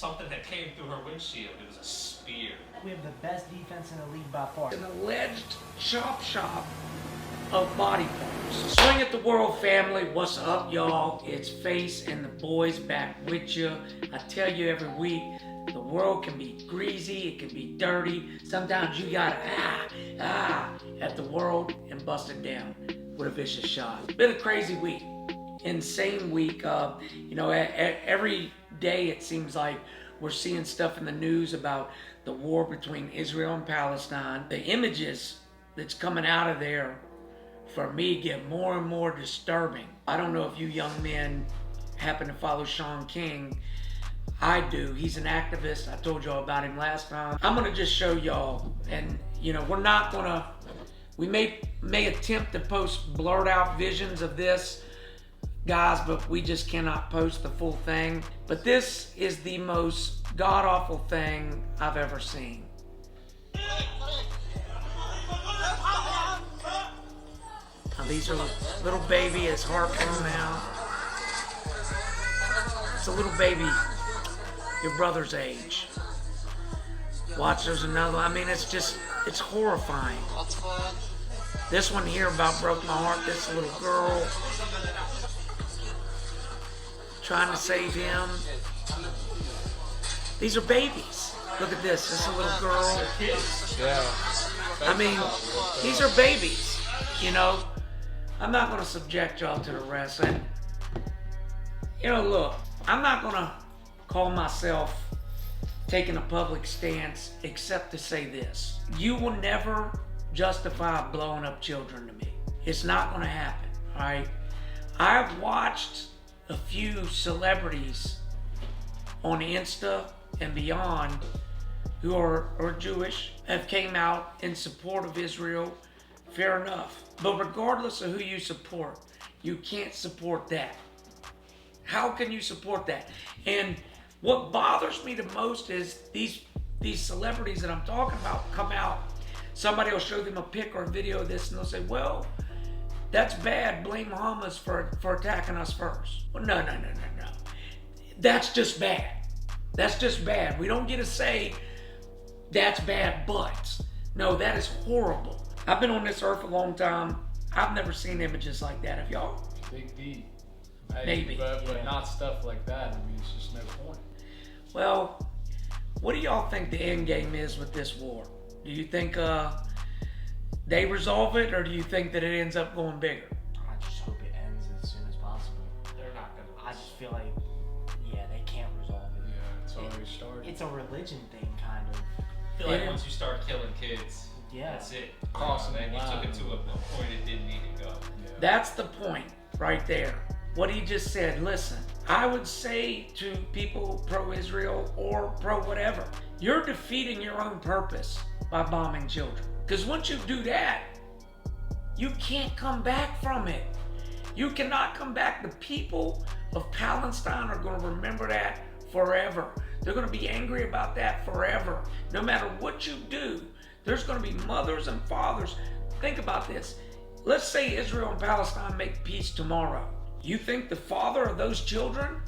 something that came through her windshield. It was a spear. We have the best defense in the league by far. An alleged chop shop of body parts. Swing at the world, family. What's up, y'all? It's Face and the boys back with you. I tell you every week, the world can be greasy, it can be dirty. Sometimes you gotta at the world and bust it down with a vicious shot. It's been a crazy week, insane week. Every day it seems like we're seeing stuff in the news about the war between Israel and Palestine. The images that's coming out of there, for me, get more and more disturbing. I don't know if you young men happen to follow Sean King. I do. He's an activist. I told y'all about him last time. I'm gonna just show y'all, and we may attempt to post blurred out visions of this, guys, but we just cannot post the full thing. But this is the most god-awful thing I've ever seen. Now, these are little baby, his heart blown out. It's a little baby your brother's age. Watch, there's another. I mean, it's horrifying. This one here about broke my heart. This little girl trying to save him. These are babies. Look at this. This is a little girl. Yeah. I mean, these are babies, you know. I'm not going to subject y'all to the rest. And, look, I'm not going to call myself taking a public stance except to say this. You will never justify blowing up children to me. It's not going to happen, all right? I've watched a few celebrities on Insta and beyond who are Jewish have came out in support of Israel. Fair enough. But regardless of who you support, you can't support that. How can you support that? And what bothers me the most is these celebrities that I'm talking about come out. Somebody will show them a pic or a video of this and they'll say, well, that's bad. Blame Hamas for attacking us first. Well, no. That's just bad. That's just bad. We don't get to say that's bad, but no, that is horrible. I've been on this earth a long time. I've never seen images like that. Have y'all? Big D. Maybe. But not stuff like that. I mean, it's just no point. Well, what do y'all think the end game is with this war? Do you think they resolve it, or do you think that it ends up going bigger? I just hope it ends as soon as possible. They're not gonna. I just feel like, they can't resolve it. Yeah, it's already started. It's a religion thing, kind of. I feel like once you start killing kids, that's it. Crossing and the you took line. it to a point it didn't need to go. Yeah. That's the point right there. What he just said, listen, I would say to people pro-Israel or pro-whatever, you're defeating your own purpose by bombing children. Because once you do that, you can't come back from it. You cannot come back. The people of Palestine are going to remember that forever. They're going to be angry about that forever. No matter what you do, there's going to be mothers and fathers. Think about this. Let's say Israel and Palestine make peace tomorrow. You think the father of those children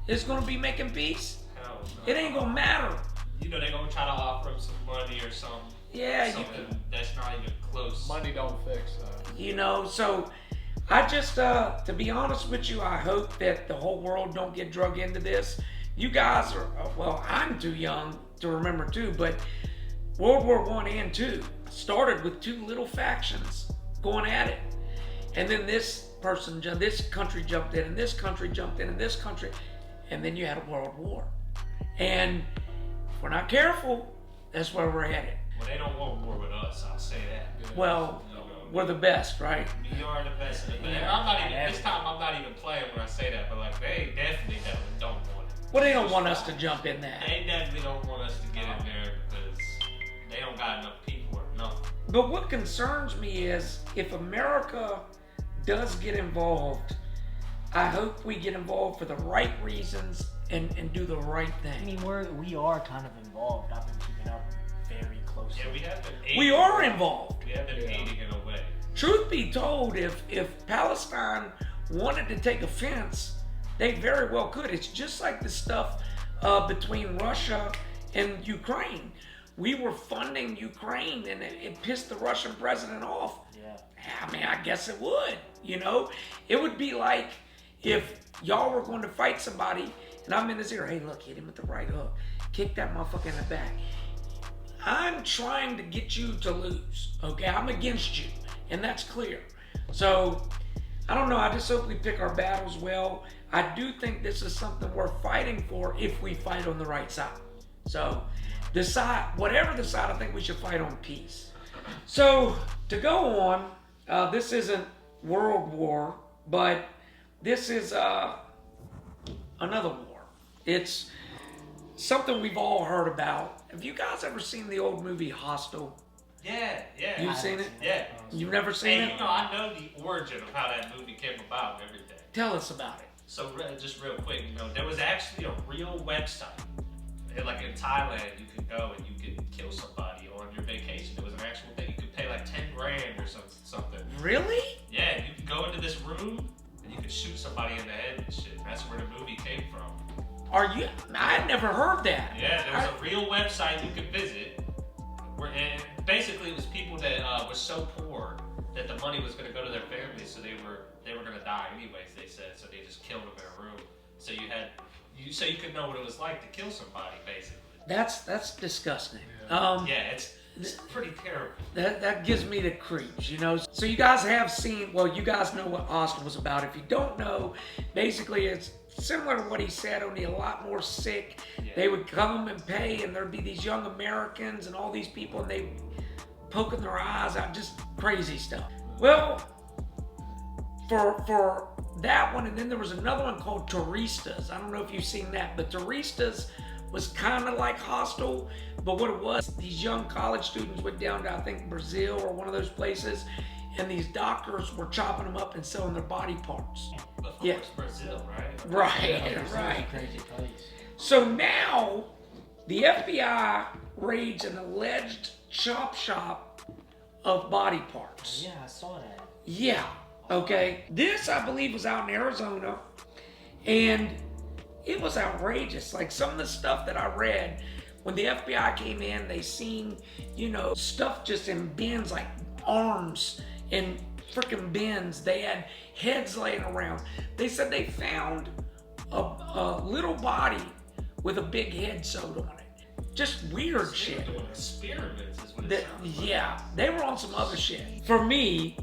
is going to be making peace? Hell no. It ain't going to matter. They're going to try to offer him some money or something. Yeah, something that's not even close. Money don't fix that. So I just, to be honest with you, I hope that the whole world don't get drug into this. You guys are, I'm too young to remember too, but World War I and II started with two little factions going at it. And then this country jumped in, and this country jumped in, and this country, and then you had a world war. And if we're not careful, that's where we're headed. Well, they don't want war with us, I'll say that. Yeah. Well, we're the best, right? We are the best of the best. This time I'm not even playing when I say that, but they definitely don't want it. Well, they don't want us to jump in that. They definitely don't want us to get in there because they don't got enough people or nothing. But what concerns me is if America does get involved, I hope we get involved for the right reasons and do the right I thing. mean, we are kind of involved. I've been keeping up very closely. Yeah, we have been aiding. We are involved. We have been aiding in a way. Truth be told, if Palestine wanted to take offense, they very well could. It's just like the stuff between Russia and Ukraine. We were funding Ukraine, and it pissed the Russian president off. Yeah. I mean, I guess it would, you know? It would be like if y'all were going to fight somebody, and I'm in his ear, hey, look, hit him with the right hook. Kick that motherfucker in the back. I'm trying to get you to lose, okay? I'm against you, and that's clear. So, I don't know, I just hope we pick our battles well. I do think this is something worth fighting for if we fight on the right side. So, whatever the side, I think we should fight on peace. So, to go on, this isn't World War, but this is another war. It's something we've all heard about. Have you guys ever seen the old movie Hostel? Yeah. You've seen it? Yeah. You've never seen And it? you know, I know the origin of how that movie came about and everything. Tell us about it. So just real quick, you know, there was actually a real website. Like in Thailand, you could go and you could kill somebody on your vacation. There was an actual thing. You could pay like 10 grand or something. Really? Yeah, you could go into this room and you could shoot somebody in the head and shit. That's where the movie came from. I'd never heard that. Yeah, there was a real website you could visit. And basically it was people that were so poor that the money was going to go to their families, so they were going to die anyways, they said. So they just killed them in a room. So you could know what it was like to kill somebody, basically. That's disgusting. Yeah, it's pretty terrible. That gives me the creeps, you know. So you guys have seen, well, you guys know what Hostel was about. If you don't know, basically it's similar to what he said, only a lot more sick. Yeah. They would come and pay, and there'd be these young Americans and all these people, and they poking their eyes out, just crazy stuff. Well, for that one, and then there was another one called Turistas. I don't know if you've seen that, but Turistas was kind of like Hostel, but what it was, these young college students went down to, I think, Brazil or one of those places, and these doctors were chopping them up and selling their body parts. Of course, Yeah. Brazil, right? Right, right. A crazy place. So now, the FBI raids an alleged chop shop of body parts. Yeah, I saw that. Yeah, okay. This, I believe, was out in Arizona, and it was outrageous. Like, some of the stuff that I read, when the FBI came in, they seen, you know, stuff just in bins, like arms in freaking bins. They had heads laying around. They said they found a little body with a big head sewed on it. Just weird shit. They were doing experiments is what it sounds like. Yeah, they were on some other shit. For me,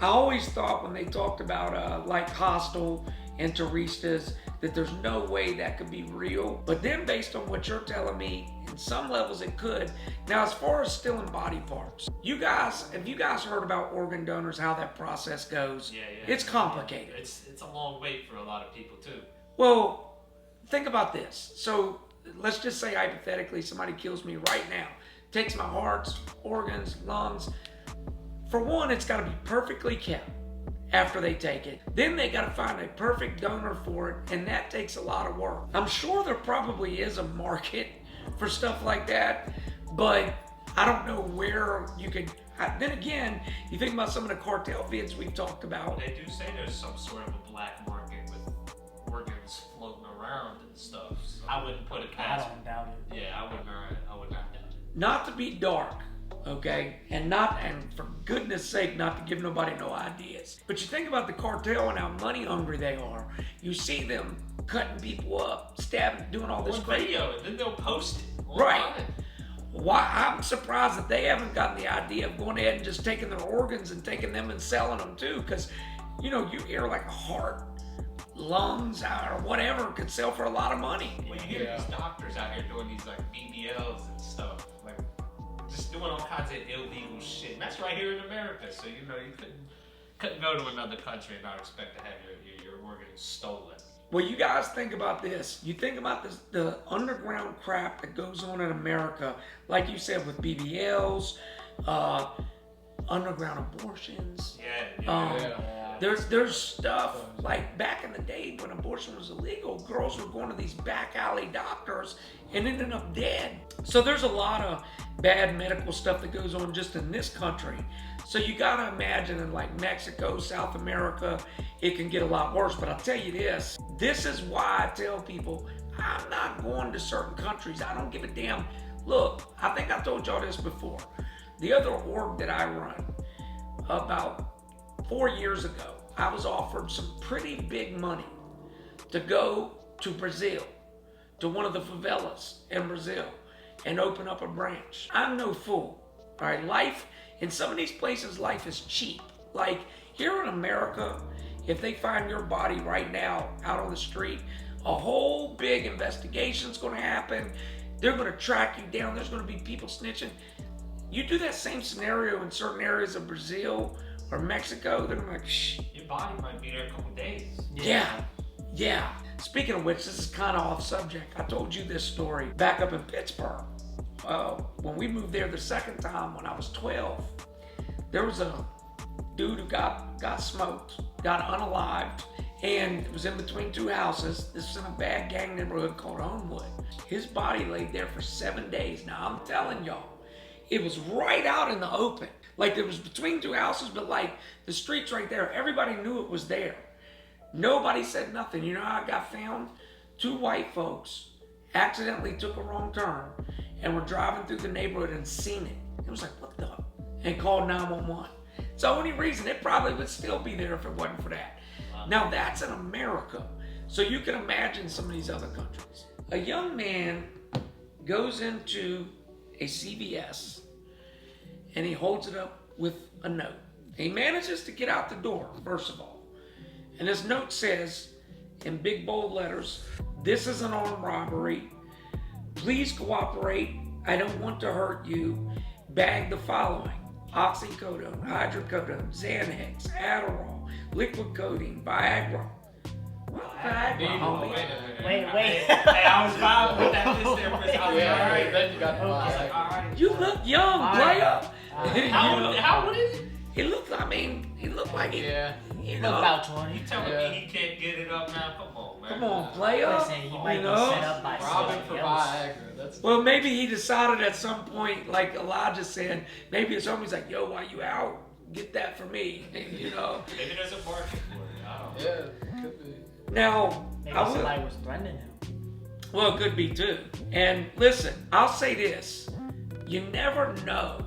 I always thought when they talked about like Hostel and Turistas that there's no way that could be real. But then based on what you're telling me, in some levels it could. Now, as far as stealing body parts, have you guys heard about organ donors, how that process goes? Yeah. It's complicated. It's a long wait for a lot of people too. Well, think about this. So let's just say hypothetically somebody kills me right now, takes my hearts, organs, lungs. For one, it's got to be perfectly kept after they take it. Then they got to find a perfect donor for it, and that takes a lot of work. I'm sure there probably is a market for stuff like that, but I don't know where you could. Then again, you think about some of the cartel vids we've talked about. They do say there's some sort of a black market with organs floating around and stuff. So I wouldn't put it I past. don't doubt it. Yeah, I would not doubt it. Not to be dark, okay, and for goodness sake, not to give nobody no ideas. But you think about the cartel and how money hungry they are. You see them cutting people up, stabbing, doing all this On crazy. video, and then they'll post it online. Right. Why? I'm surprised that they haven't gotten the idea of going ahead and just taking their organs and taking them and selling them too. Because, you know, you hear like a heart, lungs, or whatever could sell for a lot of money. Well, you hear these doctors out here doing these like BBLs and stuff, like just doing all kinds of illegal shit. And that's right here in America. So you know you couldn't go to another country and not expect to have your organs stolen. Well, you guys think about this. You think about this, the underground crap that goes on in America, like you said, with BBLs, underground abortions. Yeah. There's stuff like back in the day when abortion was illegal, girls were going to these back alley doctors and ended up dead. So there's a lot of bad medical stuff that goes on just in this country. So you gotta imagine in like Mexico, South America, it can get a lot worse. But I'll tell you this is why I tell people, I'm not going to certain countries. I don't give a damn. Look, I think I told y'all this before. The other org that I run, about 4 years ago, I was offered some pretty big money to go to Brazil, to one of the favelas in Brazil, and open up a branch. I'm no fool. All right, life in some of these places, life is cheap. Like here in America, if they find your body right now out on the street, a whole big investigation's going to happen. They're going to track you down. There's going to be people snitching. You do that same scenario in certain areas of Brazil or Mexico, they're going to be like, shh. Your body might be there a couple days. Yeah. Speaking of which, this is kind of off subject. I told you this story back up in Pittsburgh. When we moved there the second time when I was 12, there was a dude who got smoked, got unalived, and it was in between two houses. This was in a bad gang neighborhood called Homewood. His body laid there for 7 days. Now I'm telling y'all, it was right out in the open. Like it was between two houses, but like the street's right there. Everybody knew it was there. Nobody said nothing. You know how I got found? 2 white folks accidentally took a wrong turn and were driving through the neighborhood and seen it. It was like, what the? And called 911. It's the only reason it probably would still be there if it wasn't for that. Wow. Now that's in America. So you can imagine some of these other countries. A young man goes into a CVS and he holds it up with a note. He manages to get out the door, first of all. And this note says, in big bold letters, "This is an armed robbery. Please cooperate. I don't want to hurt you. Bag the following: oxycodone, hydrocodone, Xanax, Adderall, liquid codeine, Viagra." Well, Viagra, homie. Wait. Hey, I was fine with that list there for a second. Yeah, then you got the I was like, all right. You look young, player. How old is he? He looked like he, Yeah. you Look know. about 20. You telling me he can't get it up now? Come on, man. Come on, player. Listen, he might You be know? set up by Robbing somebody for else. Viagra. That's Well, maybe he decided at some point, like Elijah said, maybe his homie's like, yo, while you out, get that for me, you know. Maybe there's a market for it. I don't know. yeah, could be. Now, Maybe I will, somebody was threatening him. well, it could be too. And listen, I'll say this, you never know.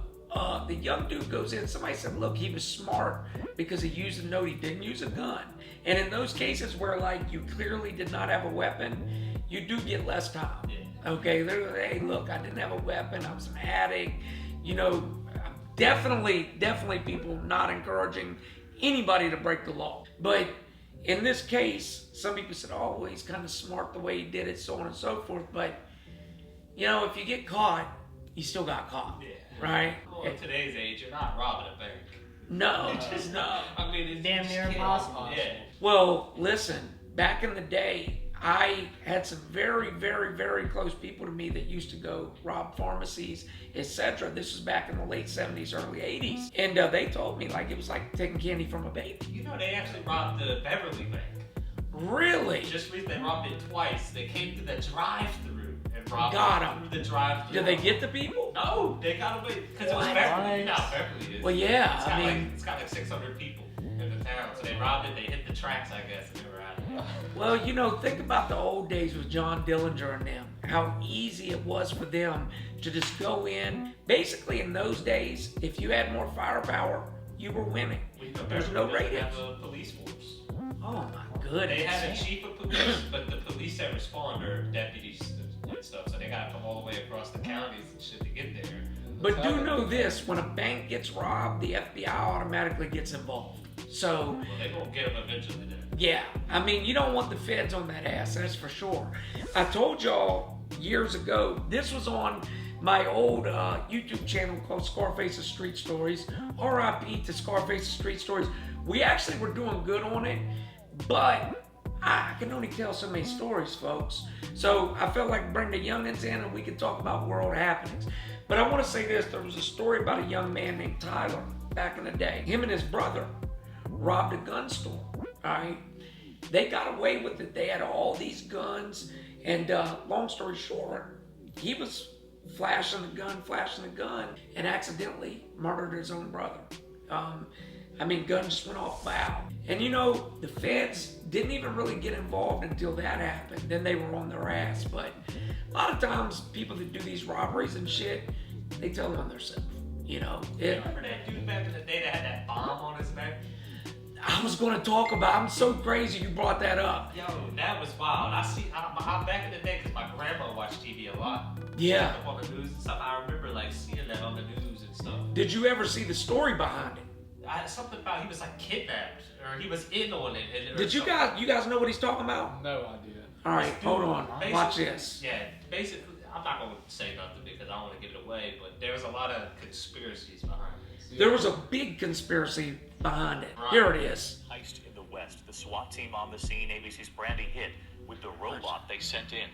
The young dude goes in, somebody said, look, he was smart because he used a note, he didn't use a gun. And in those cases where like you clearly did not have a weapon, you do get less time. Yeah. Okay, they're like, hey, look, I didn't have a weapon, I was an addict. You know, definitely people not encouraging anybody to break the law. But in this case, some people said, oh, well, he's kind of smart the way he did it, so on and so forth. But, you know, if you get caught, you still got caught. Yeah. Right? Well, in today's age, you're not robbing a bank. No, Just no. I mean, it's Damn just near can't- impossible. Yeah. Well, listen, back in the day, I had some very close people to me that used to go rob pharmacies, etc. This was back in the late 70s, early 80s. And they told me like it was like taking candy from a baby. You know, they actually robbed the Beverly Bank. Really? Just recently, they robbed it twice. They came through the drive-through and robbed Got it 'em. through the drive-through. Did they get the people? No, they got away because it was What? Beverly. You know how Beverly is. Well, yeah, It's got I mean- like, it's got like 600 people in the town, so they robbed it. They hit the tracks, I guess, and they were out of it. Well, you know, think about the old days with John Dillinger and them. How easy it was for them to just go in. Basically, in those days, if you had more firepower, you were winning. We know There's Beverly no doesn't ratings. have a police force. Oh my goodness. They had a chief of police, but the police that respond are deputies and stuff, so they gotta come all the way across the counties and shit to get there. But do know this, when a bank gets robbed, the FBI automatically gets involved. So, Well, they won't get them eventually then. yeah, I mean, you don't want the feds on that ass, that's for sure. I told y'all years ago, this was on my old YouTube channel called Scarface's Street Stories. RIP to Scarface's Street Stories. We actually were doing good on it, but I can only tell so many stories, folks. So I felt like bring the youngins in and we could talk about world happenings. But I want to say this, there was a story about a young man named Tyler back in the day. Him and his brother robbed a gun store, all right? They got away with it. They had all these guns, and long story short, he was flashing the gun, and accidentally murdered his own brother. I mean, guns just went off loud. And you know, the feds didn't even really get involved until that happened. Then they were on their ass. But a lot of times, people that do these robberies and shit, they tell on themselves. You know, Remember that dude back in the day that had that bomb on his neck? I was going to talk about. I'm so crazy you brought that up. Yo, that was wild. I back in the day, because my grandma watched TV a lot. Yeah. Up on the news and stuff. I remember like seeing that on the news and stuff. Did you ever see the story behind it? Something about he was like kidnapped, or he was in on it. Did you guys know what he's talking about? No idea. All right, hold on. Watch this. Yeah, basically, I'm not going to say nothing because I don't want to give it away, but there was a lot of conspiracies behind this. There was a big conspiracy behind it. Right. Here it is. Heist in the West. The SWAT team on the scene. ABC's Brandy hit with the robot they sent in.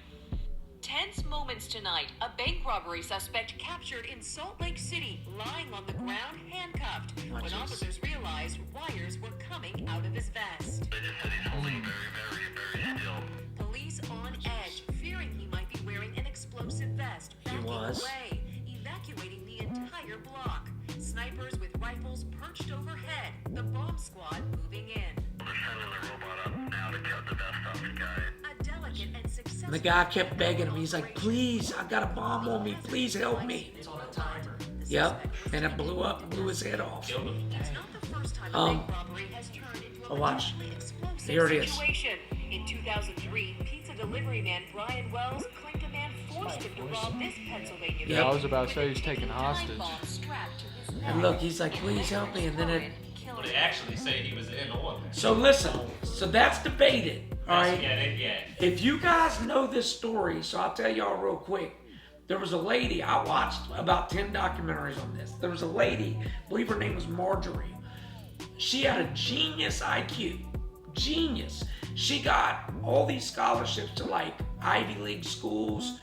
Tense moments tonight. A bank robbery suspect captured in Salt Lake City, lying on the ground, handcuffed. Watch When this. officers realized wires were coming out of his vest. They just said he's holding very still. Police on edge, fearing he might be wearing an explosive vest, backing was. away, evacuating the entire block. Snipers with rifles perched overhead. The bomb squad moving in. They're sending the robot up now to cut the vest off the guy. A delicate and successful. And the guy kept begging him. He's like, please, I got a bomb on me. Please help me. It's on a timer. Yep. And it blew up, blew his head off. Killed him. It's not the first time a bank robbery has turned into a watch. potentially explosive Here it is. situation. In 2003, pizza delivery man Brian Wells claimed a man forced him to rob this Pennsylvania Yep. Yeah, I was about to say he's taken hostage. And look, he's like, please help me. And then it. Well, they actually say he was in on that. So listen. So that's debated. All right. Yeah. If you guys know this story, so I'll tell y'all real quick. There was a lady, I watched about 10 documentaries on this. There was a lady, I believe her name was Marjorie. She had a genius IQ. Genius. She got all these scholarships to like Ivy League schools,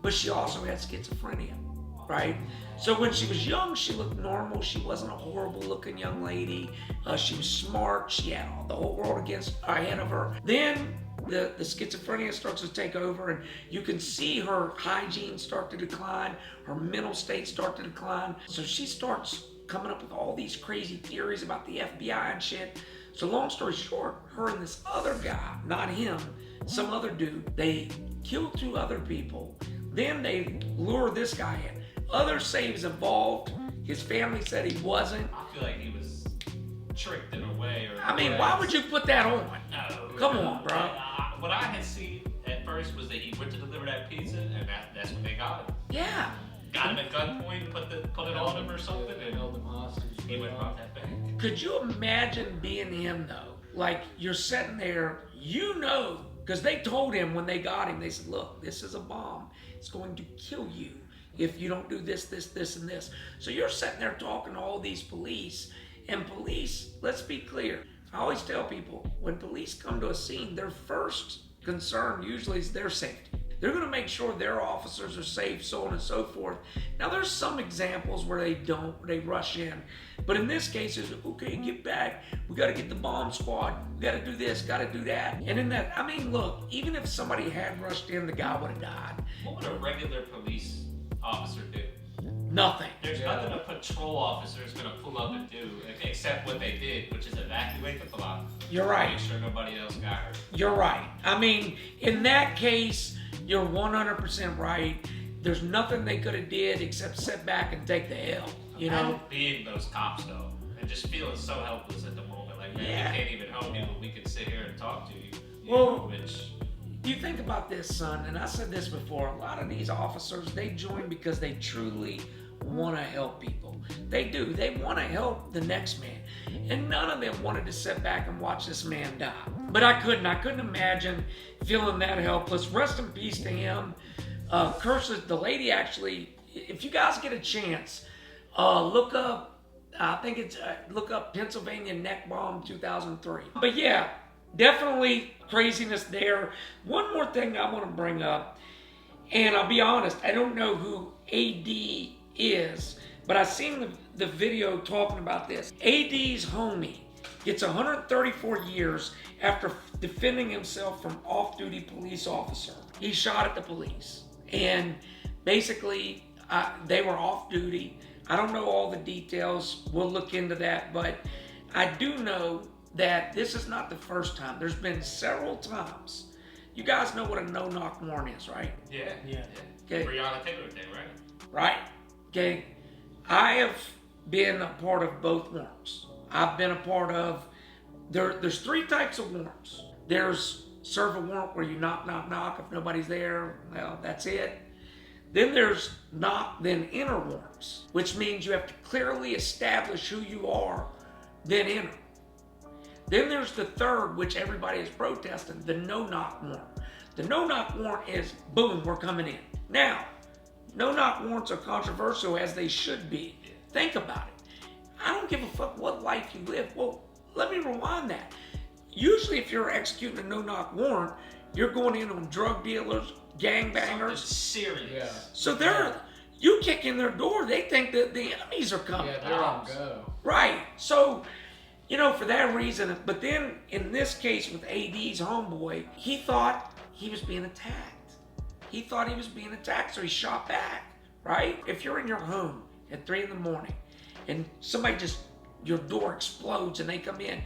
but she also had schizophrenia, right? So when she was young, she looked normal. She wasn't a horrible looking young lady. She was smart. She had the whole world ahead of her. Then the schizophrenia starts to take over, and you can see her hygiene start to decline, her mental state start to decline. So she starts coming up with all these crazy theories about the FBI and shit. So long story short, her and this other guy, not him, some other dude, they killed 2 other people. Then they lure this guy in. Others say he was involved. His family said he wasn't. I feel like he was tricked in a way. I mean, why would you put that on? No. Come on, bro. What I had seen at first was that he went to deliver that pizza, and that's when they got him. Yeah. Got him at gunpoint, put it on him or something, They and held him hostage. he went rob that bank. Could you imagine being him though? Like you're sitting there, you know, because they told him when they got him, they said, look, this is a bomb. It's going to kill you if you don't do this, and this. So you're sitting there talking to all these police, and police, let's be clear. I always tell people, when police come to a scene, their first concern usually is their safety. They're going to make sure their officers are safe, so on and so forth. Now, there's some examples where they don't, they rush in. But in this case, it's okay, get back. We got to get the bomb squad. We got to do this, got to do that. And in that, I mean, look, even if somebody had rushed in, the guy would have died. What would a regular police officer do? Nothing. There's nothing a patrol officer is going to pull up and do except what they did, which is evacuate the block. You're right. Make sure nobody else got hurt. You're right. I mean, in that case, you're 100% right. There's nothing they could have did except sit back and take the L, you know? Being those cops, though, and just feeling so helpless at the moment. Like, man, Yeah. we can't even help you, but we can sit here and talk to you. Well, Which, you think about this, son, and I said this before, a lot of these officers, they join because they truly want to help people. They do. They want to help the next man. And none of them wanted to sit back and watch this man die. But I couldn't imagine feeling that helpless. Rest in peace to him. Curses, the lady actually, if you guys get a chance, look up, look up Pennsylvania neck bomb 2003. But yeah, definitely craziness there. One more thing I want to bring up, and I'll be honest, I don't know who AD is, but I seen the video talking about this. AD's homie gets 134 years after defending himself from off-duty police officer. He shot at the police, and basically they were off duty. I don't know all the details. We'll look into that, but I do know that this is not the first time. There's been several times. You guys know what a no-knock warrant is, right? Yeah. Okay. Breonna Taylor thing, right? Right. Okay. I have been a part of both warrants. I've been a part of, there's 3 types of warrants. There's serve a warrant where you knock, knock, knock. If nobody's there, well, that's it. Then there's knock, then enter warrants, which means you have to clearly establish who you are, then enter. Then there's the third, which everybody is protesting, the no-knock warrant. The no-knock warrant is, boom, we're coming in. Now, no-knock warrants are controversial, as they should be. Think about it. I don't give a fuck what life you live. Well, let me rewind that. Usually if you're executing a no-knock warrant, you're going in on drug dealers, gangbangers. Something serious. Yeah. So you kick in their door, they think that the enemies are coming. Yeah, they're on go. Right. So, for that reason, but then in this case with AD's homeboy, he thought he was being attacked. He thought he was being attacked, so he shot back, right? If you're in your home at 3 a.m. and somebody your door explodes and they come in,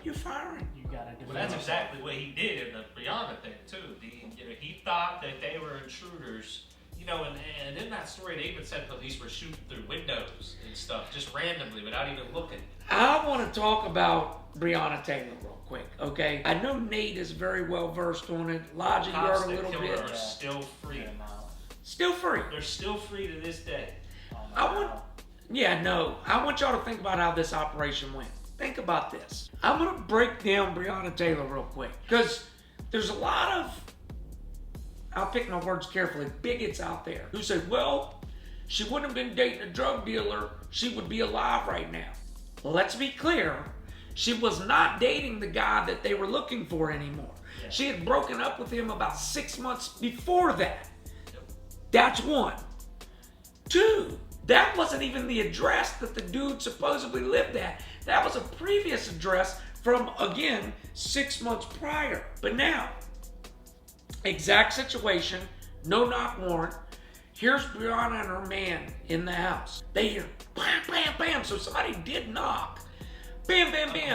you're firing. You gotta defend Well, that's yourself. exactly what he did in the Brianna thing too. He thought that they were intruders. And in that story, they even said police were shooting through windows and stuff, just randomly, without even looking. I want to talk about Breonna Taylor real quick, okay? I know Nate is very well versed on it. Elijah, you Cops heard a that little killed bit. her are still free. Get 'em out. Still free. They're still free to this day. Oh, I want y'all to think about how this operation went. Think about this. I'm going to break down Breonna Taylor real quick, because there's a lot of, I'll pick my words carefully, bigots out there who say, well, she wouldn't have been dating a drug dealer, she would be alive right now. Let's be clear, she was not dating the guy that they were looking for anymore. Yeah. She had broken up with him about 6 months before that. That's 1. 2, that wasn't even the address that the dude supposedly lived at. That was a previous address from, again, 6 months prior. But now, exact situation, no-knock warrant. Here's Breonna and her man in the house. They hear bam, bam, bam. So somebody did knock. Bam, bam, bam.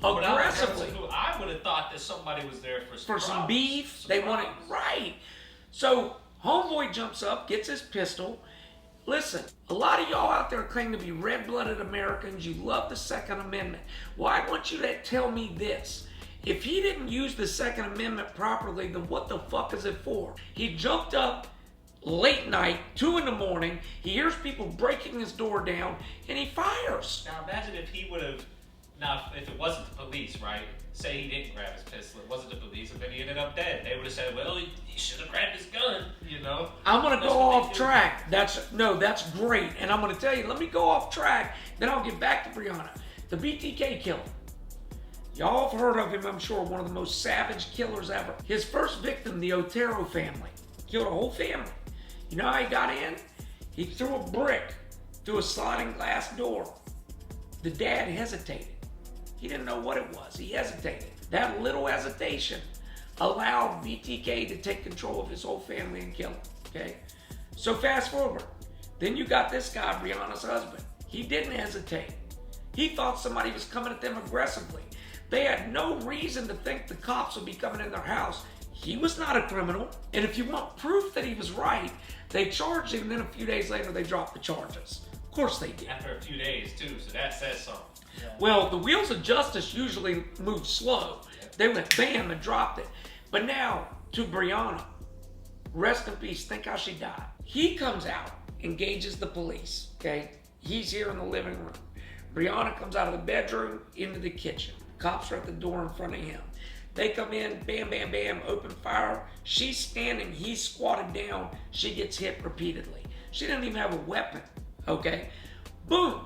Aggressively. I would have thought that somebody was there for some beef. They wanted, right. So homeboy jumps up, gets his pistol. Listen, a lot of y'all out there claim to be red-blooded Americans. You love the Second Amendment. Well, I want you to tell me this. If he didn't use the Second Amendment properly, then what the fuck is it for? He jumped up late night, 2 a.m. He hears people breaking his door down, and he fires. Now imagine if he would have, if it wasn't the police, right? Say he didn't grab his pistol, it wasn't the police, and then he ended up dead. They would have said, well, he should have grabbed his gun, I'm going to That's go what off they do. track. That's great. And I'm going to tell you, let me go off track, then I'll get back to Breonna. The BTK killer. Y'all have heard of him, I'm sure, one of the most savage killers ever. His first victim, the Otero family, killed a whole family. You know how he got in? He threw a brick through a sliding glass door. The dad hesitated. He didn't know what it was. He hesitated. That little hesitation allowed BTK to take control of his whole family and kill him, okay? So fast forward. Then you got this guy, Breonna's husband. He didn't hesitate. He thought somebody was coming at them aggressively. They had no reason to think the cops would be coming in their house. He was not a criminal. And if you want proof that he was right, they charged him, and then a few days later they dropped the charges. Of course they did. After a few days, too, so that says something. Well, the wheels of justice usually move slow. They went bam and dropped it. But now, to Breonna, rest in peace, think how she died. He comes out, engages the police, okay? He's here in the living room. Breonna comes out of the bedroom into the kitchen. Cops are at the door in front of him. They come in, bam, bam, bam, open fire. She's standing, he's squatted down. She gets hit repeatedly. She doesn't even have a weapon, okay? Boom.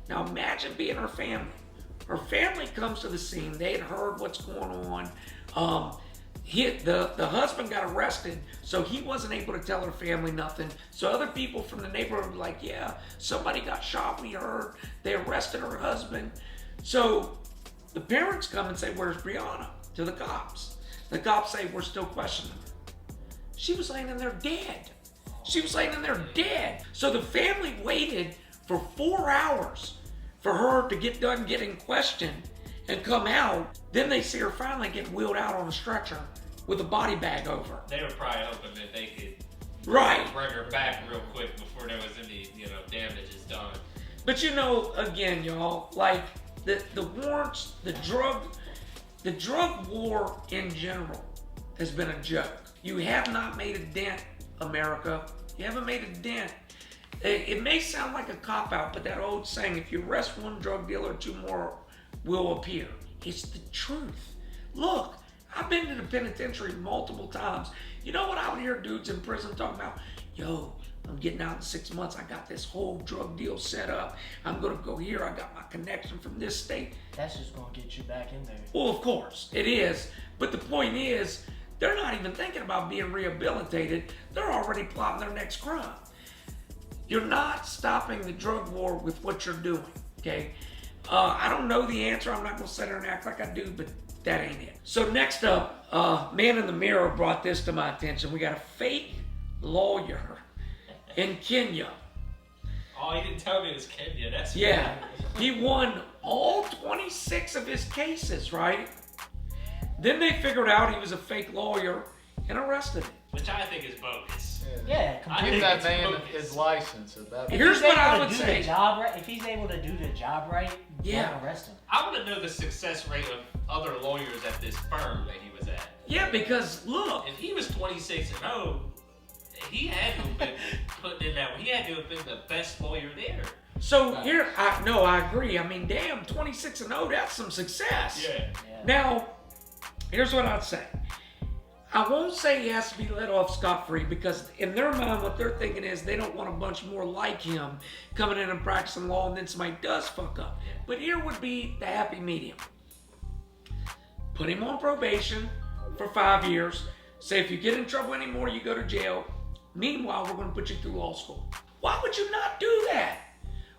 Now imagine being her family. Her family comes to the scene. They had heard what's going on. The husband got arrested, so he wasn't able to tell her family nothing. So other people from the neighborhood were like, yeah, somebody got shot, we heard. They arrested her husband. So the parents come and say, where's Breonna? To the cops. The cops say, we're still questioning her. She was laying in there dead. She was laying in there dead. So the family waited for 4 hours for her to get done getting questioned and come out. Then they see her finally get wheeled out on a stretcher with a body bag over. They were probably hoping that they could Right. bring her back real quick before there was any, damages done. But again, y'all, like the warrants, the drug war in general has been a joke. You have not made a dent, America. You haven't made a dent. It may sound like a cop-out, but that old saying, if you arrest one drug dealer, 2 more will appear. It's the truth. Look, I've been to the penitentiary multiple times. You know what I would hear dudes in prison talking about? Yo, I'm getting out in 6 months. I got this whole drug deal set up. I'm going to go here. I got my connection from this state. That's just going to get you back in there. Well, of course, it is. But the point is, they're not even thinking about being rehabilitated. They're already plotting their next crime. You're not stopping the drug war with what you're doing, okay? I don't know the answer. I'm not going to sit there and act like I do, but that ain't it. So next up, Man in the Mirror brought this to my attention. We got a fake lawyer in Kenya. Oh, he didn't tell me it was Kenya. That's Yeah, he won all 26 of his cases, right? Then they figured out he was a fake lawyer and arrested him. Which I think is bogus. Yeah, I completely. Give that it's man bogus. his license at that point. Here's what I would If say. he's able to do the job right, Yeah. don't arrest him. I want to know the success rate of other lawyers at this firm that he was at. Yeah, because look, If he was 26-0, he had to have been putting in that. He had to have been the best lawyer there. so here, I agree. I mean, damn, 26-0, that's some success. Yeah. Yeah. Now, here's what I'd say. I won't say he has to be let off scot-free because in their mind, what they're thinking is they don't want a bunch more like him coming in and practicing law and then somebody does fuck up. But here would be the happy medium. Put him on probation for 5 years. Say if you get in trouble anymore, you go to jail. Meanwhile, we're going to put you through law school. Why would you not do that?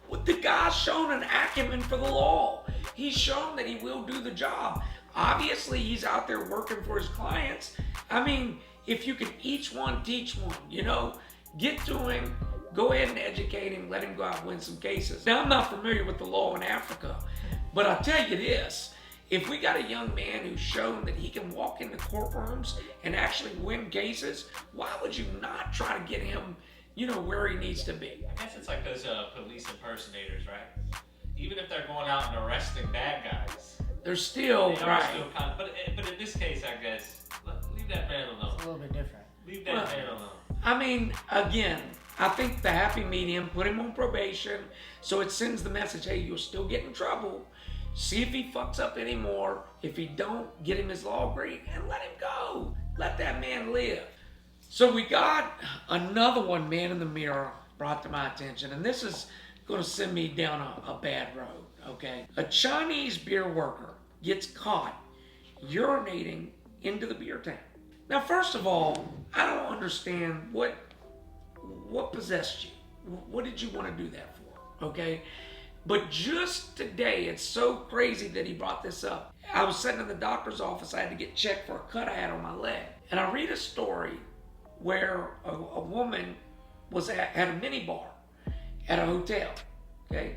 Well, the guy's shown an acumen for the law. He's shown that he will do the job. Obviously, he's out there working for his clients. I mean, if you can each one teach one, get to him, go ahead and educate him, let him go out and win some cases. Now, I'm not familiar with the law in Africa, but I'll tell you this. If we got a young man who's shown that he can walk into courtrooms and actually win cases, why would you not try to get him, where he needs to be? I guess it's like those police impersonators, right? Even if they're going out and arresting bad guys, They're still, they are right. still kind of, but in this case, I guess, leave that man alone. It's a little bit different. Leave that man alone. I mean, again, I think the happy medium, put him on probation, so it sends the message, hey, you'll still get in trouble. See if he fucks up anymore. If he don't, get him his law degree and let him go. Let that man live. So we got another one, Man in the Mirror, brought to my attention, and this is going to send me down a bad road, okay? A Chinese beer worker gets caught urinating into the beer tank. Now, first of all, I don't understand what possessed you. What did you want to do that for, okay? But just today, it's so crazy that he brought this up. I was sitting in the doctor's office. I had to get checked for a cut I had on my leg. And I read a story where a woman had a mini bar at a hotel, okay?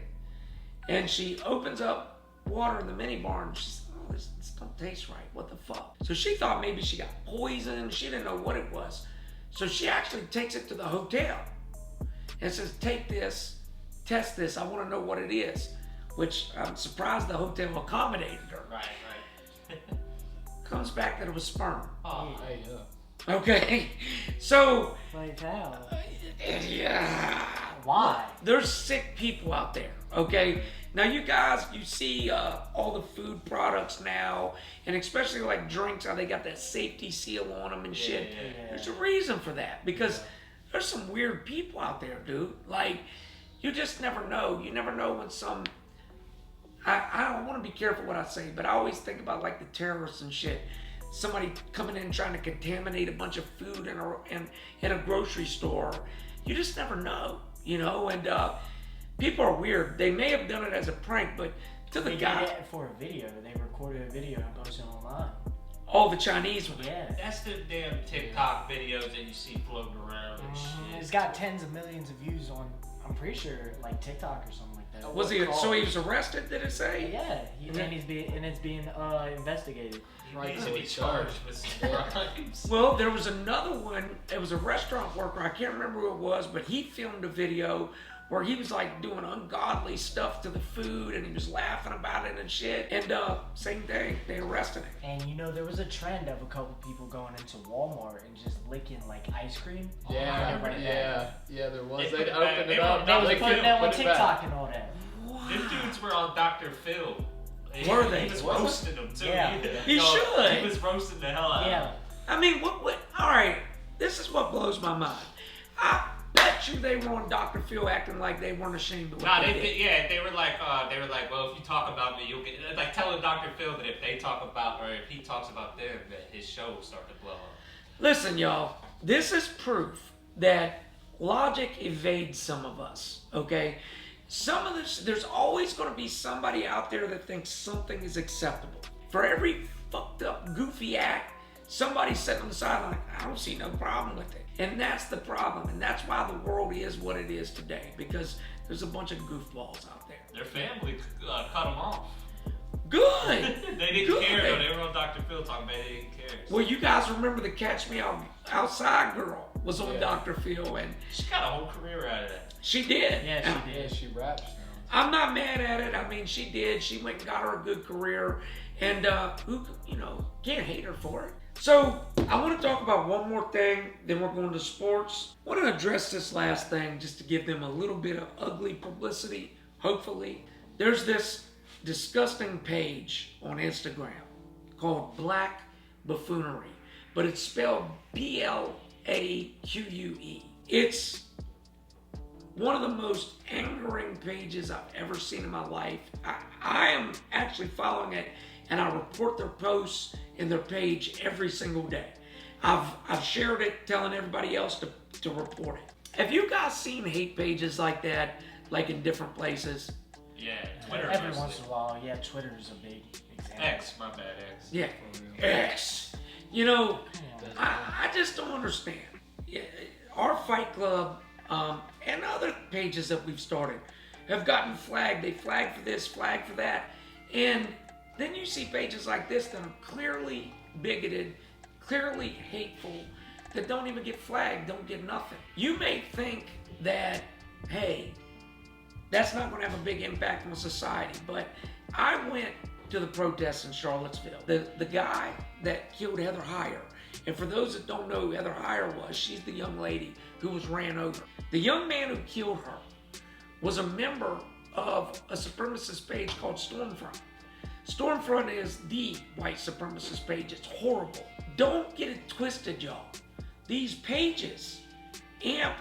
And she opens up water in the mini bar and she's, oh, this don't taste right. What the fuck? So she thought maybe she got poisoned. She didn't know what it was. So she actually takes it to the hotel and says, take this. Test this. I want to know what it is. Which I'm surprised the hotel accommodated her. Right. Comes back that it was sperm. Oh, Hey, Okay. So, Like how? yeah. Why? There's sick people out there. Okay. Now you guys, you see all the food products now, and especially like drinks, how they got that safety seal on them and shit. yeah. There's a reason for that because there's some weird people out there, dude. Like, you just never know. You never know when some. I don't want to be careful what I say, but I always think about like the terrorists and shit. Somebody coming in trying to contaminate a bunch of food in a grocery store. You just never know, And people are weird. They may have done it as a prank, but to the They guy, did it for a video. They recorded a video and posted it online. all the Chinese ones. Yeah. that's the damn TikTok videos that you see floating around and shit. It's got tens of millions of views on, I'm pretty sure, like TikTok or something like Was he? So he was arrested? Did it say? Yeah, it's being investigated. He needs to be charged with some crimes. Well, there was another one. It was a restaurant worker. I can't remember who it was, but he filmed a video where he was like doing ungodly stuff to the food, and he was laughing about it and shit. And same thing, they arrested him. And you know, there was a trend of a couple people going into Walmart and just licking like ice cream. Yeah, there was. They'd open it up. They was lick putting it, that on put it back. TikTok and all that. Them dudes were on Dr. Phil. Were they? He was roasting them too. Yeah. He should. He was roasting the hell out of Yeah. them. I mean, what? All right, this is what blows my mind. I bet you they were on Dr. Phil acting like they weren't ashamed of what Nah, they did. they were like, well, if you talk about me, you'll get like telling Dr. Phil that if they talk about or if he talks about them, that his show will start to blow up. Listen, y'all, this is proof that logic evades some of us, okay? Some of this, there's always going to be somebody out there that thinks something is acceptable. For every fucked up, goofy act, somebody's sitting on the side like, I don't see no problem with it. And that's the problem, and that's why the world is what it is today, because there's a bunch of goofballs out there. Their family cut them off. Good! They didn't care though. They were on Dr. Phil talking about they didn't care. Well, you guys remember the Catch Me Outside girl was on Dr. Phil, and She got a whole career out of that. she did. Yeah, she did. Yeah, she raps now. I'm not mad at it. I mean, she did. She went and got her a good career, and who, can't hate her for it. So I want to talk about one more thing, then we're going to sports. I want to address this last thing just to give them a little bit of ugly publicity, hopefully. There's this disgusting page on Instagram called Black Buffoonery, but it's spelled BLAQUE. It's one of the most angering pages I've ever seen in my life. I am actually following it, and I report their posts in their page every single day. I've shared it, telling everybody else to report it. Have you guys seen hate pages like that, like in different places? Yeah, Twitter. Every mostly. once in a while, yeah, Twitter is a big example. X, my bad, X. Yeah, X. I just don't understand. Yeah, our Fight Club and other pages that we've started have gotten flagged. They flagged for this, flagged for that. And then you see pages like this that are clearly bigoted, clearly hateful, that don't even get flagged, don't get nothing. You may think that, hey, that's not going to have a big impact on society, but I went to the protests in Charlottesville. The guy that killed Heather Heyer, and for those that don't know who Heather Heyer was, she's the young lady who was ran over. The young man who killed her was a member of a supremacist page called Stormfront. Stormfront is the white supremacist page. It's horrible. Don't get it twisted, y'all. These pages amp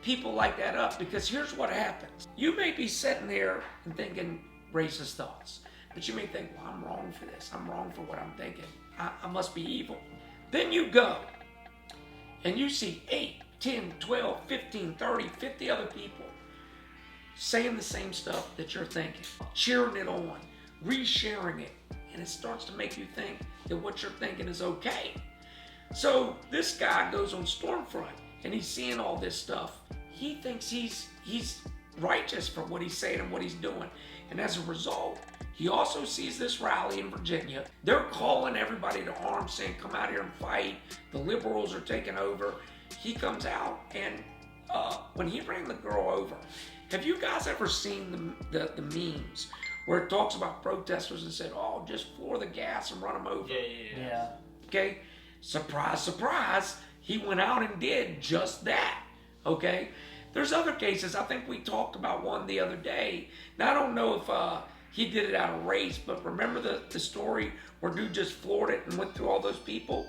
people like that up, because here's what happens. You may be sitting there and thinking racist thoughts, but you may think, well, I'm wrong for this. I'm wrong for what I'm thinking. I must be evil. Then you go and you see 8, 10, 12, 15, 30, 50 other people saying the same stuff that you're thinking, cheering it on, resharing it, and it starts to make you think that what you're thinking is okay. So this guy goes on Stormfront and he's seeing all this stuff. He thinks he's righteous for what he's saying and what he's doing. And as a result, he also sees this rally in Virginia. They're calling everybody to arms, saying, come out here and fight. The liberals are taking over. He comes out, and when he ran the girl over, have you guys ever seen the memes where it talks about protesters and said, oh, just floor the gas and run them over? Yeah. Okay? Surprise, surprise, he went out and did just that. Okay? There's other cases. I think we talked about one the other day. Now, I don't know if he did it out of race, but remember the story where dude just floored it and went through all those people?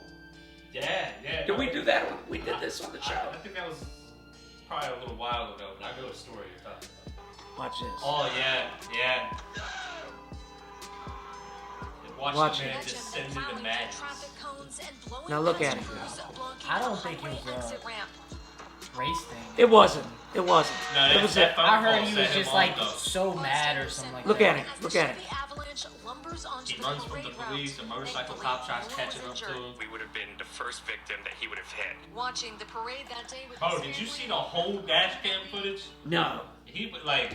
Yeah. Did we do that? We did this on the show. I think that was probably a little while ago, but I know the story you're talking about. Watch this. Oh, yeah. Watch the man it. descend into madness. Now look at it. I don't think it was a race thing. It wasn't. No, It was that phone I heard call he set was him just off, like though. so mad or something like Look that. at it. Look at it. He runs from the police, a motorcycle cop tries catching up to him. We would have been the first victim that he would have hit. Watching the parade that day with Oh, his did you family. see the whole dash cam footage? No. He like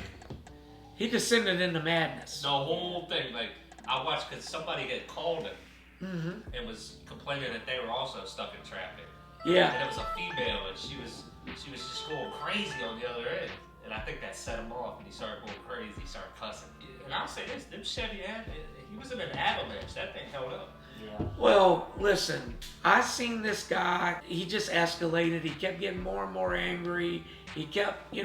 He descended into madness. The whole thing, like, I watched because somebody had called him and was complaining that they were also stuck in traffic. Yeah. And it was a female, and she was just going crazy on the other end. And I think that set him off, and he started going crazy. He started cussing. And I'll say this: them Chevy, he was in an avalanche. That thing held up. Yeah. Well, listen, I seen this guy. He just escalated. He kept getting more and more angry. He kept, he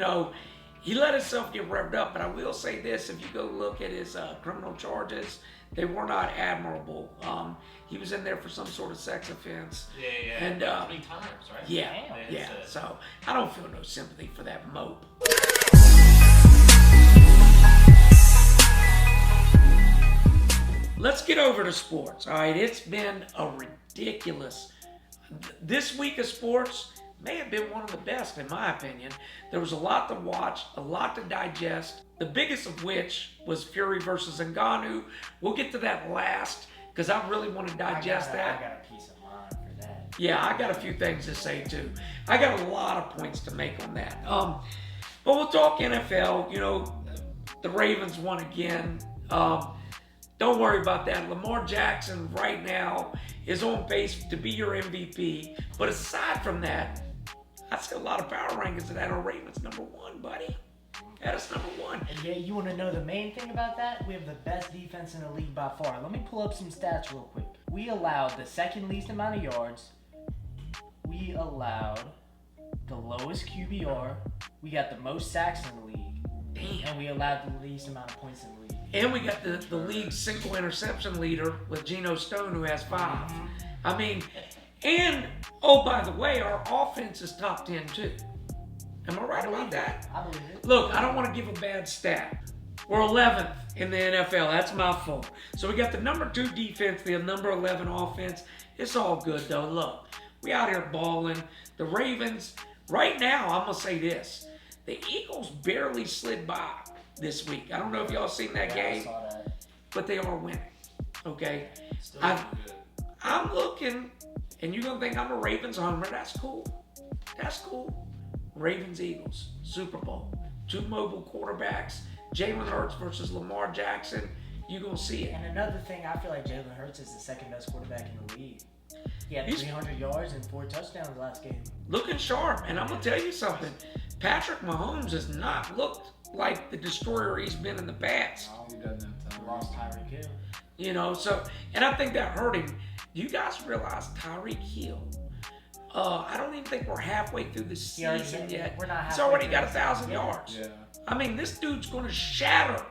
let himself get revved up. But I will say this: if you go look at his criminal charges, they were not admirable. He was in there for some sort of sex offense. Yeah. And 3 times, right? Yeah. So I don't feel no sympathy for that mope. Let's get over to sports. All right, it's been a ridiculous. This week of sports may have been one of the best, in my opinion. There was a lot to watch, a lot to digest. The biggest of which was Fury versus Ngannou. We'll get to that last because I really want to digest that. I got a piece of mind for that. Yeah, I got a few things to say too. I got a lot of points to make on that. But we'll talk NFL. The Ravens won again. Don't worry about that. Lamar Jackson right now is on pace to be your MVP. But aside from that, I see a lot of power rankings that had our Ravens number 1, buddy. That is number 1. And yeah, you want to know the main thing about that? We have the best defense in the league by far. Let me pull up some stats real quick. We allowed the second least amount of yards. We allowed the lowest QBR. We got the most sacks in the league. Damn. And we allowed the least amount of points in the league. And we got the league's single interception leader with Geno Stone, who has 5. I mean, and, oh, by the way, our offense is top 10 too. Am I right about that? I believe it. Look, I don't want to give a bad stat. We're 11th in the NFL. That's my fault. So we got the number 2 defense, the number 11 offense. It's all good, though. Look, we out here balling. The Ravens, right now, I'm going to say this. The Eagles barely slid by this week. I don't know if y'all seen that game, I saw that. but they are winning. Okay? Still looking good. I'm looking, and you're going to think I'm a Ravens homer. That's cool. That's cool. Ravens, Eagles, Super Bowl. 2 mobile quarterbacks. Jalen Hurts versus Lamar Jackson. You're going to see it. And another thing, I feel like Jalen Hurts is the second best quarterback in the league. He had 300 yards and 4 touchdowns last game. Looking sharp. And I'm going to tell you something. Patrick Mahomes has not looked like the destroyer he's been in the past. He doesn't have time. Lost Tyreek Hill. And I think that hurt him. Do you guys realize Tyreek Hill? I don't even think we're halfway through the season yet. We're not He's halfway already through got the 1,000 season. yards. Yeah. I mean, this dude's going to shatter.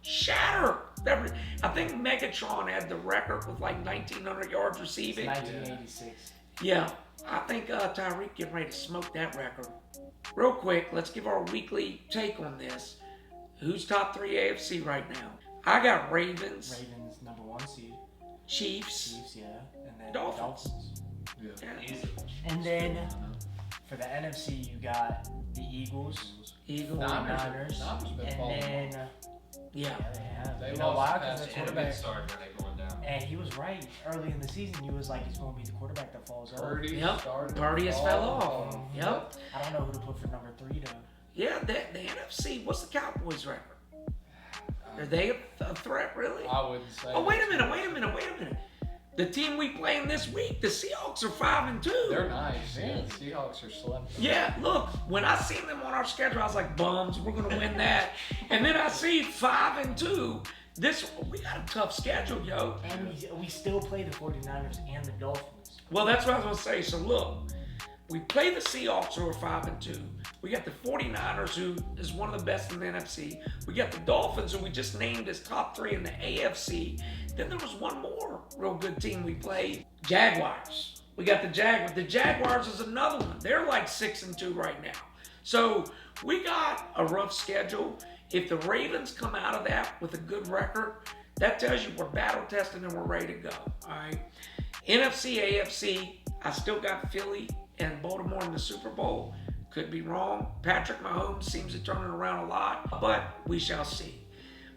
I think Megatron had the record with like 1,900 yards receiving. 1986. Yeah, I think Tyreek getting ready to smoke that record. Real quick, let's give our weekly take on this. Who's top 3 AFC right now? I got Ravens, Ravens number 1 seed. Chiefs, Yeah. And then Dolphins. Yeah. Easy. And then for the NFC, you got the Eagles, Eagles. Niners, Niners been and falling then Yeah. they have. They You know why? lost Because the past And a good quarterback. start when they going down. And he was right early in the season. He was like, he's going to be the quarterback that falls off. Purdy Yep. started. Purdy has fell off. Yep. I don't know who to put for number 3 though. Yeah, the NFC. What's the Cowboys' record? Are they a threat, really? I wouldn't say. Oh, wait a minute. The team we playing this week, the Seahawks are 5-2. They're nice. Yeah, the Seahawks are slept. Yeah, look, when I seen them on our schedule, I was like, bums, we're gonna win that. And then I see 5-2. We got a tough schedule, yo. And we still play the 49ers and the Dolphins. Well, that's what I was gonna say. So look, we play the Seahawks who are 5-2. We got the 49ers, who is one of the best in the NFC. We got the Dolphins, who we just named as top 3 in the AFC. Then there was one more real good team we played, Jaguars. We got the Jaguars. The Jaguars is another one. They're like 6-2 right now. So we got a rough schedule. If the Ravens come out of that with a good record, that tells you we're battle tested and we're ready to go. All right. NFC, AFC, I still got Philly and Baltimore in the Super Bowl. Could be wrong. Patrick Mahomes seems to turn it around a lot, but we shall see.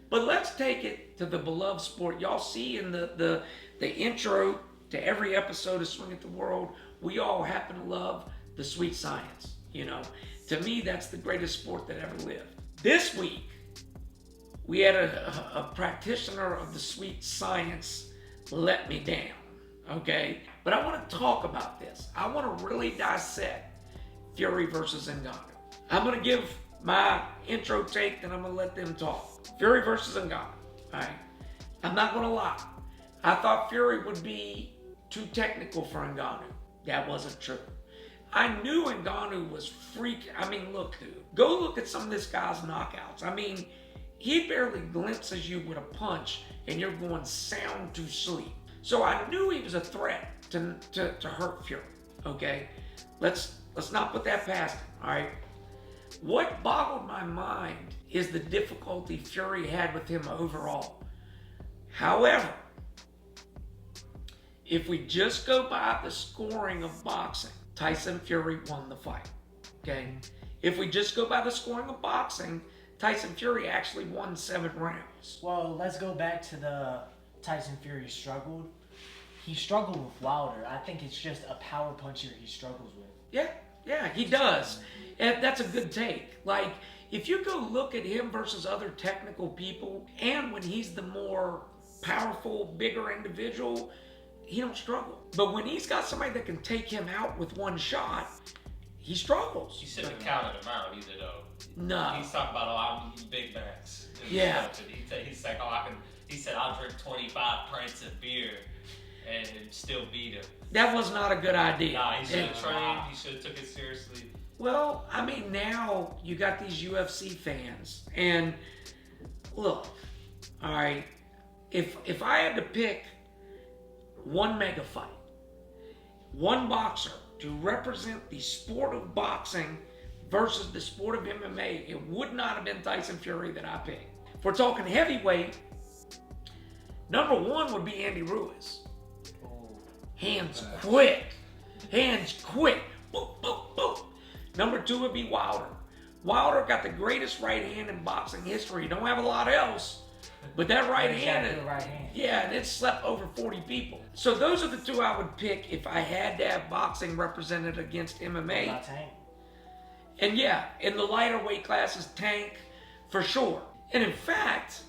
But let's take it to the beloved sport. Y'all see in the intro to every episode of Swing at the World, we all happen to love the sweet science. To me, that's the greatest sport that ever lived. This week, we had a practitioner of the sweet science let me down, okay? But I want to talk about this. I want to really dissect Fury versus Ngannou. I'm going to give my intro take, then I'm going to let them talk. Fury versus Ngannou, all right? I'm not going to lie. I thought Fury would be too technical for Ngannou. That wasn't true. I knew Ngannou was freaking. I mean, look, dude. Go look at some of this guy's knockouts. I mean, he barely glimpses you with a punch, and you're going sound to sleep. So I knew he was a threat to hurt Fury, okay? Let's not put that past him, all right? What boggled my mind is the difficulty Fury had with him overall. However, if we just go by the scoring of boxing, Tyson Fury won the fight, okay? If we just go by the scoring of boxing, Tyson Fury actually won 7 rounds. Well, let's go back to the Tyson Fury struggled. He struggled with Wilder. I think it's just a power puncher he struggles with. Yeah, he does. And that's a good take. Like, if you go look at him versus other technical people, and when he's the more powerful, bigger individual, he don't struggle. But when he's got somebody that can take him out with one shot, he struggles. You shouldn't have counted him out either, though. No. He's talking about, I'm eating Big Macs. Yeah. He's like, he said, I'll drink 25 pints of beer and still beat him. That was not a good idea. Nah, he should have trained. He should have took it seriously. Well, I mean, now you got these UFC fans, and look, all right, if I had to pick one mega fight, one boxer to represent the sport of boxing versus the sport of MMA, it would not have been Tyson Fury that I picked. If we're talking heavyweight, number 1 would be Andy Ruiz. Hands quick. Boop, boop, boop. Number 2 would be Wilder. Wilder got the greatest right hand in boxing history. He don't have a lot else, but that right hand, yeah, and it slept over 40 people. So those are the 2 I would pick if I had to have boxing represented against MMA. Tank. And yeah, in the lighter weight classes, Tank for sure. And in fact,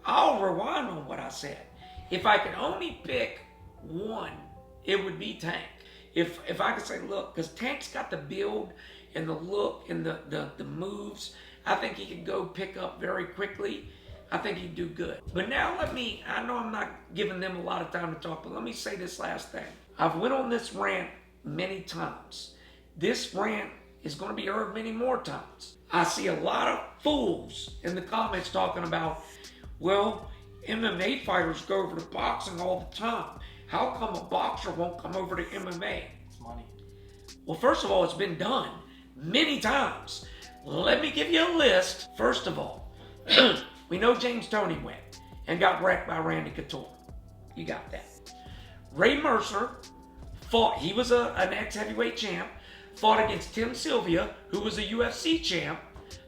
I'll rewind on what I said. If I could only pick one, it would be Tank. If I could say, look, because Tank's got the build and the look and the moves, I think he could go pick up very quickly. I think he'd do good. But now I know I'm not giving them a lot of time to talk, but let me say this last thing. I've went on this rant many times. This rant is going to be heard many more times. I see a lot of fools in the comments talking about, well, MMA fighters go over to boxing all the time. How come a boxer won't come over to MMA? It's money. Well, first of all, it's been done many times. Let me give you a list. First of all, we know James Toney went and got wrecked by Randy Couture. You got that. Ray Mercer fought. He was an ex-heavyweight champ. Fought against Tim Sylvia, who was a UFC champ.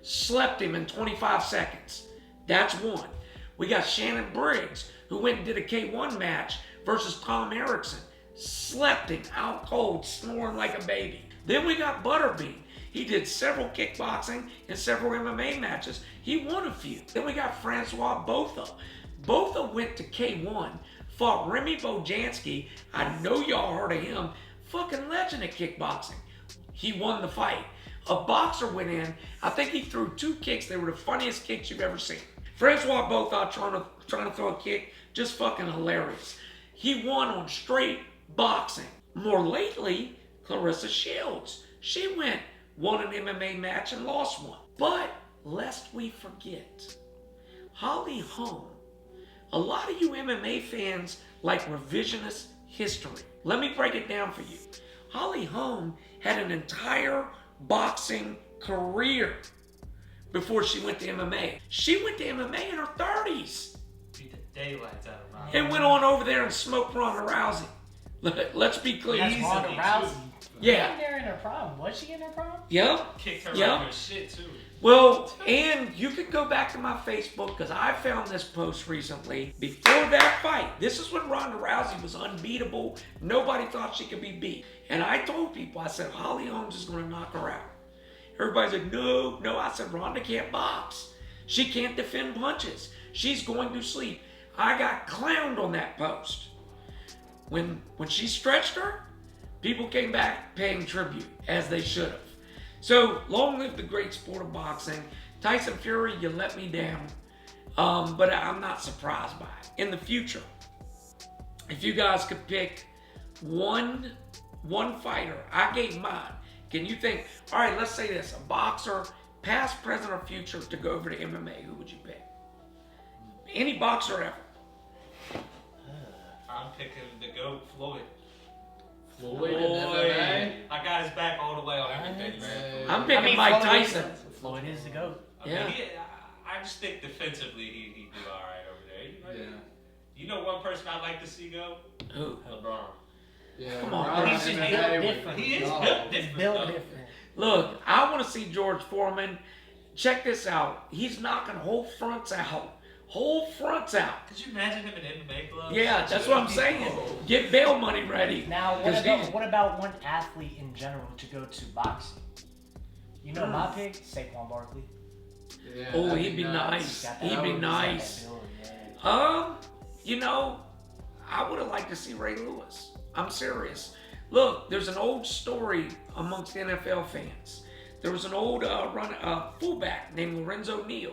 Slept him in 25 seconds. That's one. We got Shannon Briggs, who went and did a K1 match versus Tom Erickson. Slept him out cold, snoring like a baby. Then we got Butterbean. He did several kickboxing and several MMA matches. He won a few. Then we got Francois Botha. Botha went to K1, fought Remy Bojanski. I know y'all heard of him. Fucking legend at kickboxing. He won the fight. A boxer went in. I think he threw 2 kicks. They were the funniest kicks you've ever seen. Francois Botha trying to throw a kick, just fucking hilarious. He won on straight boxing. More lately, Clarissa Shields. She won an MMA match and lost one. But lest we forget, Holly Holm. A lot of you MMA fans like revisionist history. Let me break it down for you. Holly Holm had an entire boxing career before she went to MMA. She went to MMA in her 30s. Beat the daylights out of Ronda. And went on over there and smoked Ronda Rousey. Let's be clear. That's Ronda Rousey. Yeah. In there in her prime. Was she in her prime? Yep. Kicked her Yep. right in her shit, too. Well, and you can go back to my Facebook because I found this post recently. Before that fight, this is when Ronda Rousey was unbeatable. Nobody thought she could be beat. And I told people, I said, Holly Holmes is going to knock her out. Everybody's like, no. I said, Ronda can't box. She can't defend punches. She's going to sleep. I got clowned on that post. When she stretched her, people came back paying tribute, as they should have. So, long live the great sport of boxing. Tyson Fury, you let me down. But I'm not surprised by it. In the future, if you guys could pick one fighter, I gave mine. Can you think, all right, let's say this, a boxer, past, present, or future, to go over to MMA, who would you pick? Any boxer ever. I'm picking the GOAT, Floyd. Floyd in MMA? I got his back all the way on everything, man. I'm picking Mike Tyson. Floyd is the GOAT. Yeah. I just think defensively he'd do all right over there. Yeah. You know one person I'd like to see go? Who? LeBron. Yeah. Come on, LeBron he's in just MMA built would different. be He is dog. built He's different. built though. different. Look, I want to see George Foreman. Check this out. He's knocking whole fronts out. Whole fronts out. Could you imagine him in MMA gloves? Yeah, that's what I'm saying. Get bail money ready. Now, 'Cause what about one athlete in general to go to boxing? You know my pick? Saquon Barkley. Yeah, Oh, that'd he'd be nice. Got that- He'd be he's got that nice. build, yeah. You know, I would have liked to see Ray Lewis. I'm serious. Look, there's an old story amongst NFL fans. There was an old fullback named Lorenzo Neal.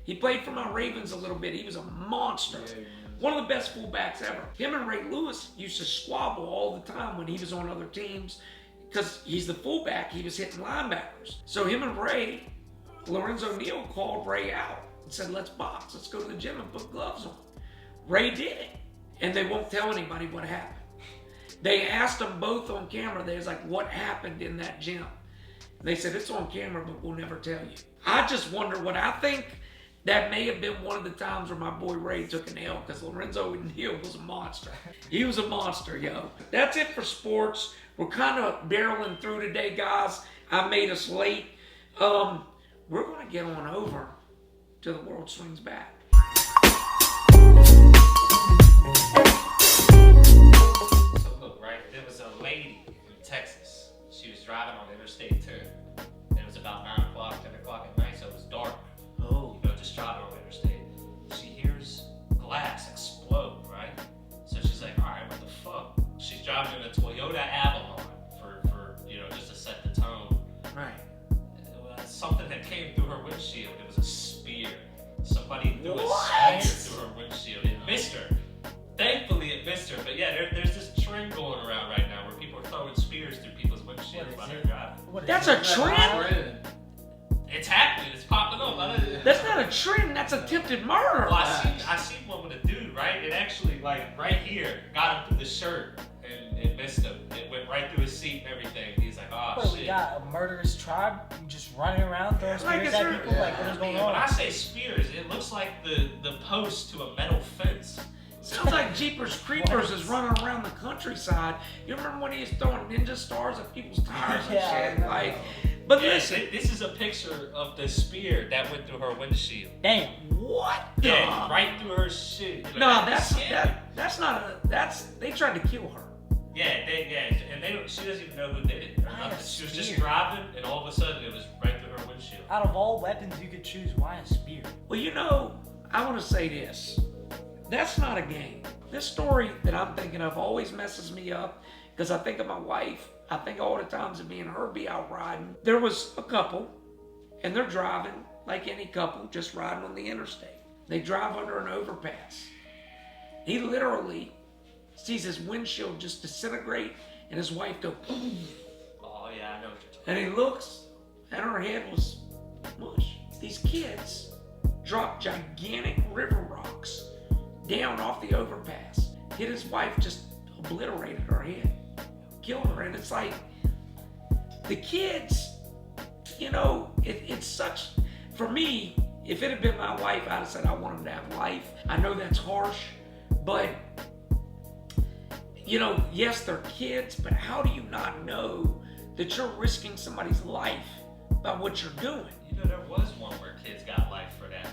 He played for my Ravens a little bit. He was a monster. Yeah. One of the best fullbacks ever. Him and Ray Lewis used to squabble all the time when he was on other teams because he's the fullback. He was hitting linebackers. So him and Ray, Lorenzo Neal called Ray out and said, let's box. Let's go to the gym and put gloves on. Ray did it. And they won't tell anybody what happened. They asked them both on camera. They was like, what happened in that gym? And they said, it's on camera, but we'll never tell you. I just wonder what I think. That may have been one of the times where my boy Ray took an L because Lorenzo Neal was a monster. He was a monster, yo. That's it for sports. We're kind of barreling through today, guys. I made us late. We're going to get on over to The World Swings Back. So look, right, there was a lady in Texas. She was driving on Interstate 10. It was about 9 o'clock, 10 o'clock at night, so it was dark. Oh. You know, just driving on Interstate. She hears glass explode, right? So she's like, all right, what the fuck? She's driving in a Toyota Avalon for just to set the tone. Right. Something that came through her windshield. It was a spear. Somebody threw What? a spear through her windshield. It missed her. Thankfully, it missed her. But yeah, there's this trend going around right now where people are throwing spears through people's windshields while they're driving. That's a trend? Trend. It's happening. It's popping up. That's not a trend. That's attempted murder. Well, I seen one with a dude, right? It actually, like, right here, got him through the shirt, and it missed him. It went right through his seat and everything. He's like, oh, What, shit. we got a murderous tribe just running around throwing Like spears it's at a- people? Like, what is going When I on? say spears, it looks like the post to a metal fence. Sounds like Jeepers Creepers is running around the countryside. You remember when he was throwing ninja stars at people's tires and Yeah, I shit? remember. Like, but Yeah, listen, this is a picture of the spear that went through her windshield. Damn. what? Yeah, the- right through her shit. You know, No, scary. that's not a. That's they tried to kill her. Yeah, and they don't. She doesn't even know who did it. Or Why a nothing. She was just spear? driving, and all of a sudden it was right through her windshield. Out of all weapons you could choose, why a spear? Well, you know, I want to say this. That's not a game. This story that I'm thinking of always messes me up because I think of my wife. I think all the times of me and her be out riding. There was a couple, and they're driving like any couple, just riding on the interstate. They drive under an overpass. He literally sees his windshield just disintegrate and his wife go boom. Oh yeah, I know what you're talking And he looks, and her head was mush. These kids dropped gigantic river rocks down off the overpass. Hit his wife, just obliterated her head, killed her. And it's like, the kids, you know, it's such, for me, if it had been my wife, I'd have said I want them to have life. I know that's harsh, but, you know, yes, they're kids, but how do you not know that you're risking somebody's life by what you're doing? You know, there was one where kids got life for that.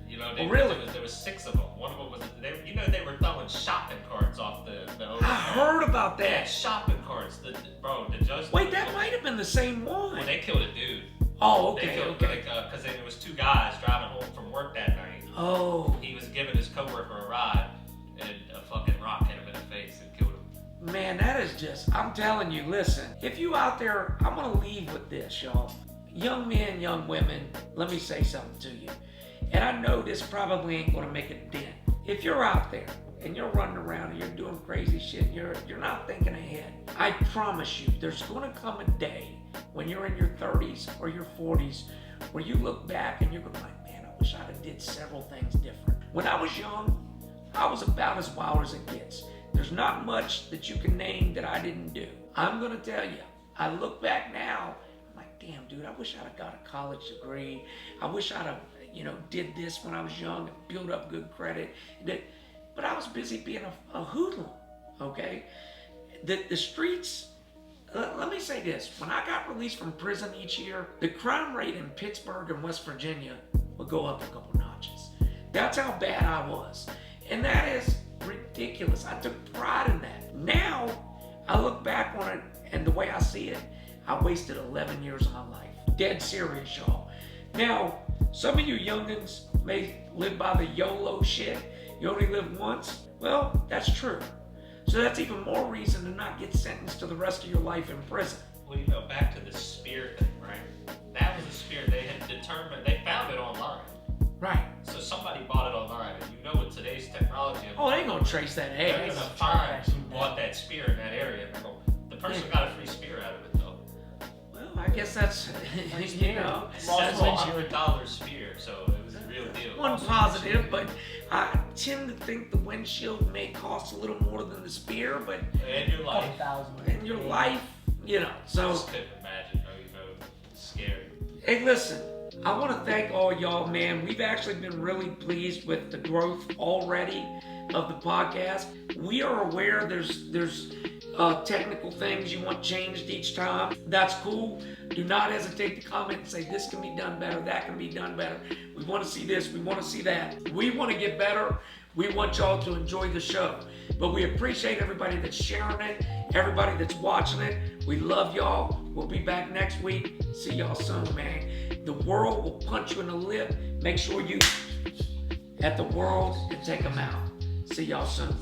You know, Oh, really? there was 6 of them. One of them was, they were throwing shopping carts off the I overpass. heard about Yeah, that. shopping carts. The judge. Wait, that might have been the same one. When they killed a dude. Oh, They okay, killed okay. because there was 2 guys driving home from work that night. Oh, He was giving his coworker a ride, and a fucking rock hit him in the face and killed him. man, that is just, I'm telling you, listen, if you out there, I'm going to leave with this, y'all. Young men, young women, let me say something to you. And I know this probably ain't going to make a dent. If you're out there and you're running around and you're doing crazy shit, you're not thinking ahead. I promise you, there's going to come a day when you're in your 30s or your 40s where you look back and you're going to be like, man, I wish I'd have did several things different. When I was young, I was about as wild as it gets. There's not much that you can name that I didn't do. I'm going to tell you, I look back now, I'm like, damn, dude, I wish I'd have got a college degree. I wish I'd have, did this when I was young and built up good credit. But I was busy being a hoodlum, okay? The streets, let me say this. When I got released from prison each year, the crime rate in Pittsburgh and West Virginia would go up a couple notches. That's how bad I was. And that is ridiculous. I took pride in that. Now, I look back on it, and the way I see it, I wasted 11 years of my life. Dead serious, y'all. Now, some of you youngins may live by the YOLO shit. You only live once. Well, that's true. So that's even more reason to not get sentenced to the rest of your life in prison. Well, back to the spear thing, right? That was a spear they had determined. They found it online. Right. So somebody bought it online, and with today's technology. Oh, they ain't gonna trace that They're head. gonna find who bought that spear in that area. The person got a free spear out of it, though. Well, I guess that's, That's $100 spear, so it was a real deal. one positive, but I tend to think the windshield may cost a little more than the spear, but And your life. in your life, I so. just couldn't imagine, it's scary. Hey, listen, I want to thank all y'all, man. We've actually been really pleased with the growth already of the podcast. We are aware there's technical things you want changed each time. That's cool. Do not hesitate to comment and say this can be done better, that can be done better. We want to see this, we want to see that. We want to get better. We want y'all to enjoy the show. But we appreciate everybody that's sharing it, everybody that's watching it. We love y'all. We'll be back next week. See y'all soon, man. The world will punch you in the lip. Make sure you at the world and take them out. See y'all soon.